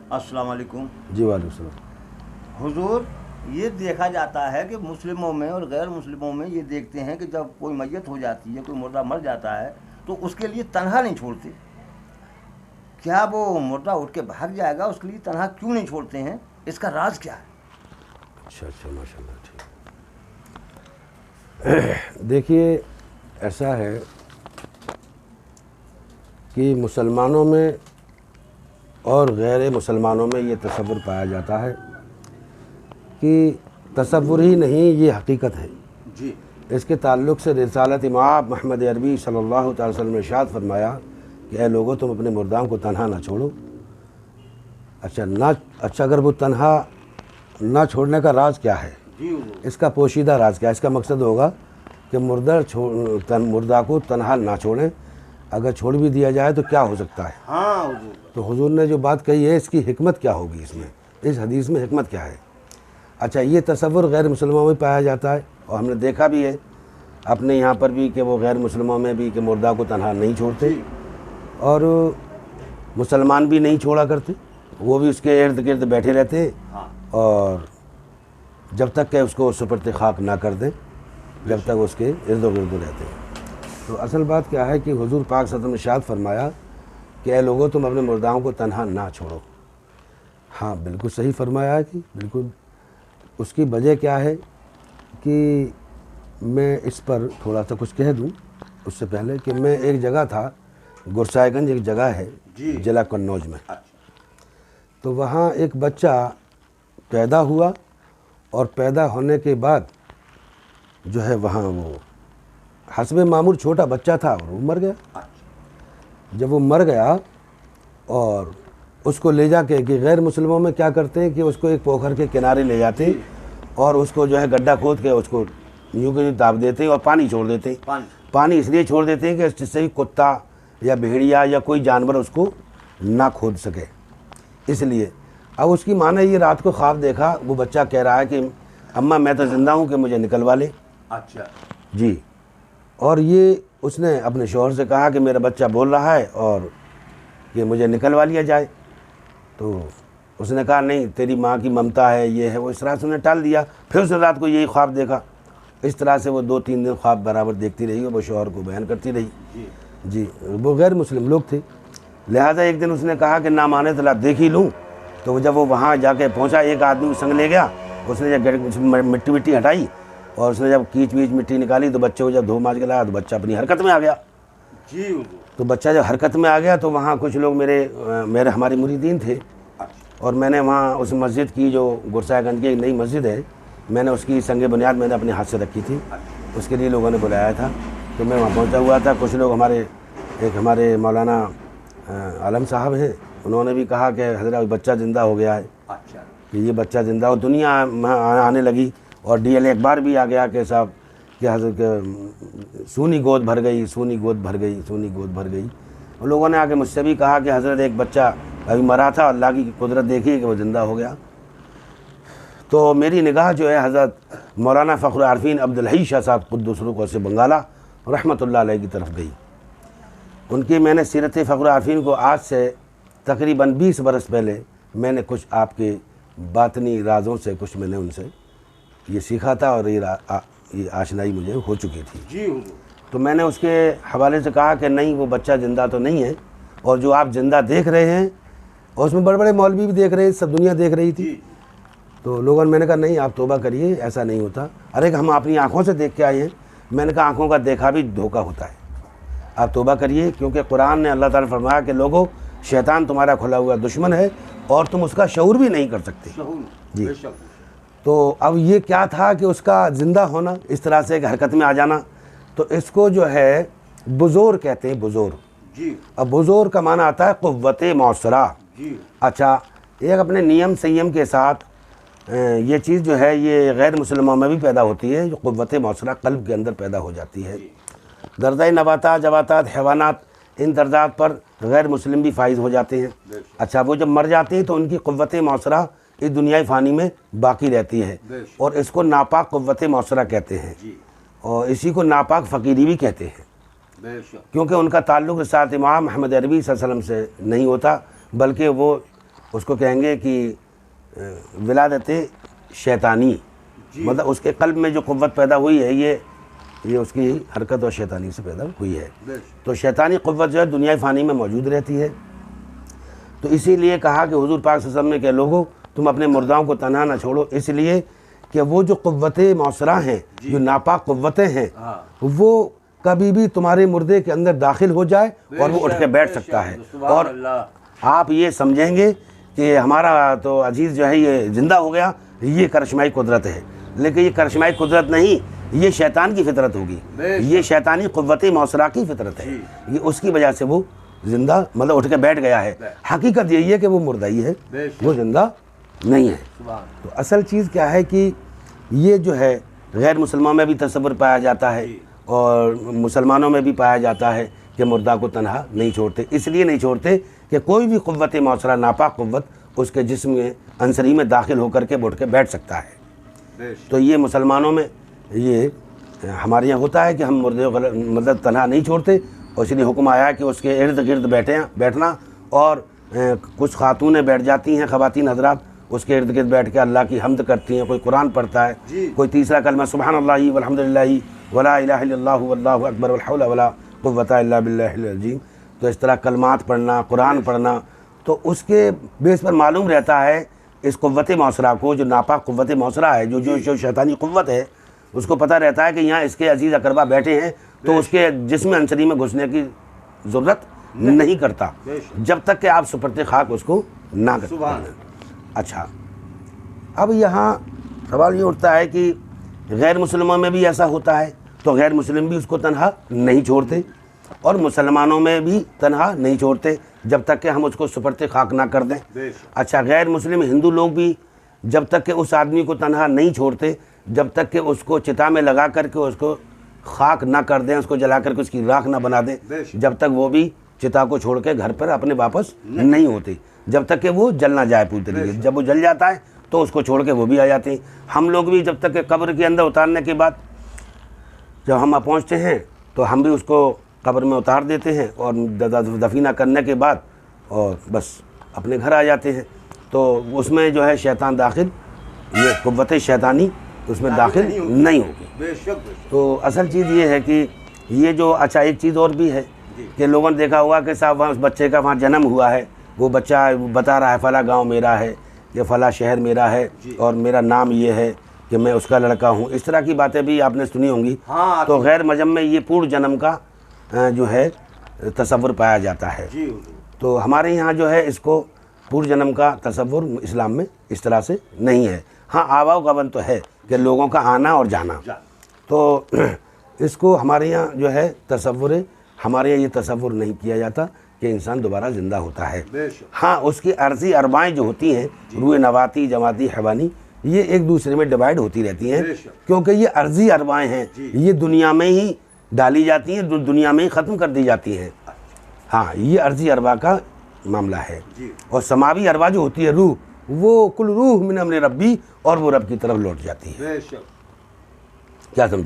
अस्सलाम वालेकुम। जी वालेकुम सलाम। हुजूर, ये देखा जाता है कि मुस्लिमों में और गैर मुस्लिमों में ये देखते हैं कि जब कोई मैयत हो जाती है, कोई मुर्दा मर जाता है, तो उसके लिए तनहा नहीं छोड़ते। क्या वो मुर्दा उठ के भाग जाएगा, उसके लिए तनहा क्यों नहीं छोड़ते हैं? इसका राज क्या है? अच्छा अच्छा, माशाल्लाह, ठीक। देखिए, ऐसा है कि मुसलमानों में और गैर मुसलमानों में ये तसव्वुर पाया जाता है कि तसव्वुर ही नहीं, ये हकीकत है। जी। इसके ताल्लुक़ से रिसालत इमाम मोहम्मद अरबी सल्लल्लाहु अलैहि वसल्लम ने इरशाद फरमाया कि ऐ लोगों, तुम अपने मुर्दाओं को तन्हा ना छोड़ो। अच्छा, अगर वो तन्हा ना छोड़ने का राज क्या है, जी, इसका पोशीदा राज क्या है? इसका मकसद होगा कि मुर्दा को तन्हा ना छोड़ें। अगर छोड़ भी दिया जाए तो क्या हो सकता है? हाँ हुजूर। तो हुजूर ने जो बात कही है, इसकी हिकमत क्या होगी? इसमें, इस हदीस में हिकमत क्या है? अच्छा, ये तसव्वुर गैर मुसलमानों में पाया जाता है और हमने देखा भी है अपने यहाँ पर भी कि वो गैर मुसलमानों में भी कि मुर्दा को तन्हा नहीं छोड़ते और मुसलमान भी नहीं छोड़ा करते, वो भी उसके इर्द गिर्द बैठे रहते हाँ। और जब तक कि उसको सुपर्द खाक ना कर दें, जब तक उसके इर्द गिर्द रहते हैं। तो असल बात क्या है कि हुजूर पाक सल्लल्लाहु अलैहि वसल्लम ने इरशाद फरमाया कि ऐ लोगों, तुम अपने मुर्दाओं को तन्हा ना छोड़ो। हाँ, बिल्कुल सही फरमाया है कि बिल्कुल। उसकी वजह क्या है कि मैं इस पर थोड़ा सा कुछ कह दूं उससे पहले कि मैं एक जगह था, गुरसायगंज एक जगह है जिला कन्नौज में। तो वहाँ एक बच्चा पैदा हुआ और पैदा होने के बाद जो है वहाँ वो हस्बे मामूल छोटा बच्चा था और वो मर गया। जब वो मर गया और उसको ले जाके, कि गैर मुसलमानों में क्या करते हैं कि उसको एक पोखर के किनारे ले जाते हैं और उसको जो है गड्ढा खोद के उसको यूँ के यूँ दाब देते हैं और पानी छोड़ देते हैं। पानी इसलिए छोड़ देते हैं कि जिससे ही कुत्ता या भेड़िया या कोई जानवर उसको ना खोद सके, इसलिए। अब उसकी माँ ने ये रात को ख्वाब देखा, वो बच्चा कह रहा है कि अम्मा मैं तो ज़िंदा हूँ कि मुझे निकलवा ले। अच्छा जी। और ये उसने अपने शौहर से कहा कि मेरा बच्चा बोल रहा है और कि मुझे निकलवा लिया जाए। तो उसने कहा नहीं, तेरी माँ की ममता है, ये है वो, इस तरह से उसने टाल दिया। फिर उसने रात को यही ख्वाब देखा। इस तरह से वो 2-3 दिन ख्वाब बराबर देखती रही और वो शौहर को बयान करती रही। जी, वो गैर मुस्लिम लोग थे, लिहाजा एक दिन उसने कहा कि ना माने तो देख ही लूँ। तो जब वो वहाँ जाके पहुँचा, एक आदमी संग ले गया, उसने जब मिट्टी मिट्टी हटाई और उसने जब कीच वीच मिट्टी निकाली तो बच्चे को जब धो माज के लाया तो बच्चा अपनी हरकत में आ गया। जी। तो बच्चा जब हरकत में आ गया तो वहाँ कुछ लोग मेरे हमारे मुरीदीन थे और मैंने वहाँ उस मस्जिद की, जो गुरसायगंज की एक नई मस्जिद है, मैंने उसकी संगे बुनियाद मैंने अपने हाथ से रखी थी। उसके लिए लोगों ने बुलाया था तो मैं वहाँ पहुँचा हुआ था। कुछ लोग हमारे मौलाना आलम साहब हैं, उन्होंने भी कहा कि हज़रत बच्चा ज़िंदा हो गया है। अच्छा। कि ये बच्चा ज़िंदा हो, दुनिया आने लगी और DL अखबार भी आ गया कि साहब कि हज़रत सूनी गोद भर गई, सूनी गोद भर गई, सूनी गोद भर गई। और लोगों ने आके मुझसे भी कहा कि हज़रत एक बच्चा अभी मरा था, अल्लाह की कुदरत देखी कि वो ज़िंदा हो गया। तो मेरी निगाह जो है हज़रत मौलाना फ़ख्र आरफीन अब्दुल हई शाह साहब क़ुद्दुस रूह से बंगाला रहमतुल्लाह अलैह की तरफ गई। उनकी मैंने सीरत फ़ख्र आरफीन को आज से तकरीबन 20 बरस पहले मैंने कुछ आपके बातनी राज़ों से कुछ मैंने उनसे ये सीखा था और ये आशनाई मुझे हो चुकी थी। जी हुजूर। तो मैंने उसके हवाले से कहा कि नहीं, वो बच्चा ज़िंदा तो नहीं है और जो आप ज़िंदा देख रहे हैं, और उसमें बड़े बड़े मौलवी भी देख रहे हैं, सब दुनिया देख रही थी। तो लोगों ने, मैंने कहा नहीं, आप तौबा करिए, ऐसा नहीं होता। अरे हम अपनी आँखों से देख के आए हैं। मैंने कहा आँखों का देखा भी धोखा होता है, आप तौबा करिए, क्योंकि कुरान ने अल्लाह ताला फरमाया कि लोगों, शैतान तुम्हारा खुला हुआ दुश्मन है और तुम उसका शऊर भी नहीं कर सकते। जी। तो अब ये क्या था कि उसका ज़िंदा होना, इस तरह से एक हरकत में आ जाना, तो इसको जो है बुज़ोर कहते हैं, बुज़ोर। जी। अब बुज़ोर का माना आता है क़ुव्वत मौसरा। जी। अच्छा, एक अपने नियम संयम के साथ ये चीज़ जो है ये गैर मुसलमानों में भी पैदा होती है, जो क़ुव्वत मौसरा कल्ब के अंदर पैदा हो जाती है। दर्जा नबातात, जवातात, हैवानात, इन दर्जात पर गैर मुस्लिम भी फाइज हो जाते हैं। अच्छा, वो जब मर जाते हैं तो उनकी क़ुव्वत मौसरा इस दुनियाई फ़ानी में बाकी रहती है और इसको नापाक क़ुव्वत मौसरा कहते हैं और इसी को नापाक फ़कीरी भी कहते हैं, क्योंकि उनका ताल्लुक़ साथ इमाम मोहम्मद अरबी सल्लल्लाहु अलैहि वसल्लम से नहीं होता, बल्कि वो उसको कहेंगे कि विलादत शैतानी, मतलब उसके कल्ब में जो क़ुव्वत पैदा हुई है ये उसकी हरकत और शैतानी से पैदा हुई है। तो शैतानी क़ुव्वत जो है दुनिया फ़ानी में मौजूद रहती है। तो इसीलिए कहा कि हुज़ूर पाक सल्लल्लाहु अलैहि वसल्लम ने कि लोगों तुम अपने मुर्दाओं को तन्हा ना छोड़ो, इसलिए कि वो जो क़ुव्वतें मौसरा हैं, जो नापाक क़ुव्वतें हैं, वो कभी भी तुम्हारे मुर्दे के अंदर दाखिल हो जाए और वो उठ के बैठ सकता है। और आप ये समझेंगे कि हमारा तो अजीज़ जो है ये ज़िंदा हो गया, ये करिश्माई कुदरत है, लेकिन ये करिश्माई कुदरत नहीं, ये शैतान की फितरत होगी, ये शैतानी क़ुव्वत मौसरा की फितरत है, ये उसकी वजह से वो ज़िंदा मतलब उठ के बैठ गया है। हकीकत यही है कि वो मुर्दा ही है, वो ज़िंदा नहीं है। तो असल चीज़ क्या है कि ये जो है गैर मुसलमानों में भी तसव्वुर पाया जाता है और मुसलमानों में भी पाया जाता है कि मुर्दा को तन्हा नहीं छोड़ते। इसलिए नहीं छोड़ते कि कोई भी क़ुव्वत मौसरा नापाक क़ुव्वत उसके जिस्म में अंसरी में दाखिल होकर के उठ के बैठ सकता है। तो ये मुसलमानों में ये हमारे यहाँ होता है कि हम मुर्दे मतलब तन्हा नहीं छोड़ते, और इसलिए हुक्म आया कि उसके इर्द गिर्द बैठना। और कुछ खातूनें बैठ जाती हैं, ख़वातीन हज़रात उसके इर्द गिर्द बैठ के अल्लाह की हम्द करती हैं, कोई कुरान पढ़ता है, कोई तीसरा कलमा सुब्हानल्लाहि वल्हम्दुलिल्लाहि वला इलाहा इल्लल्लाहु वल्लाहु अकबर वला हौला वला कुव्वता इल्ला बिल्लाहिल अज़ीम। तो इस तरह कलमात पढ़ना, कुरान पढ़ना, तो उसके बेस पर मालूम रहता है इस क़ुव्वत मौसरा को, जो नापाक क़ुव्वत मौसरा है, जो शैतानी क़ुव्वत है, उसको पता रहता है कि यहाँ इसके अजीज़ अकरबा बैठे हैं, तो उसके जिस्म अंसरी में घुसने की ज़रूरत नहीं करता जब तक कि आप सुपरते खाक उसको ना करें। अच्छा, अब यहाँ सवाल ये उठता है कि गैर मुसलमानों में भी ऐसा होता है, तो गैर मुस्लिम भी उसको तन्हा नहीं छोड़ते और मुसलमानों में भी तन्हा नहीं छोड़ते जब तक कि हम उसको सुपरते खाक ना कर दें। अच्छा, गैर मुस्लिम हिंदू लोग भी जब तक कि उस आदमी को तन्हा नहीं छोड़ते जब तक कि उसको चिता में लगा करके उसको खाक ना कर दें, उसको जला करके उसकी राख ना बना दें, जब तक वो भी चिता को छोड़ के घर पर अपने वापस नहीं होते, जब तक कि वो जल ना जाए पूरी तरीके से। जब वो जल जाता है तो उसको छोड़ के वो भी आ जाते हैं। हम लोग भी जब तक कि कब्र के अंदर उतारने के बाद जब हम पहुँचते हैं तो हम भी उसको कब्र में उतार देते हैं और दफीना करने के बाद और बस अपने घर आ जाते हैं। तो उसमें जो है शैतान दाखिल, ये क़ुव्वत शैतानी उसमें दाखिल नहीं होगी। तो असल चीज़ ये है कि ये जो, अच्छा एक चीज़ और भी है कि लोगों ने देखा होगा कि साहब वहाँ उस बच्चे का वहाँ जन्म हुआ है, वो बच्चा बता रहा है फ़ला गांव मेरा है, ये फ़ला शहर मेरा है और मेरा नाम ये है कि मैं उसका लड़का हूँ। इस तरह की बातें भी आपने सुनी होंगी। तो गैर मजहब में ये पूर्ण जन्म का जो है तसव्वुर पाया जाता है। तो हमारे यहाँ जो है इसको पूर्ण जन्म का तसव्वुर इस्लाम में इस तरह से नहीं है। हाँ, आवा गबन तो है कि लोगों का आना और जाना, तो इसको हमारे यहाँ जो है तसव्वुर, हमारे यहाँ ये तसव्वुर नहीं किया जाता कि इंसान दोबारा ज़िंदा होता है। हाँ, उसकी अर्जी अरबाएँ जो होती हैं, रूह नवाती, जमाती, हैवानी, ये एक दूसरे में डिवाइड होती रहती हैं, क्योंकि ये अर्जी अरबाएँ हैं, ये दुनिया में ही डाली जाती हैं, दुनिया में ही ख़त्म कर दी जाती हैं। हाँ, ये अर्जी अरबा का मामला है। और समावी अरबा जो होती है रूह, वो कुल रूह मिन अम्रि रब्बी, और वो रब की तरफ लौट जाती है। क्या समझे?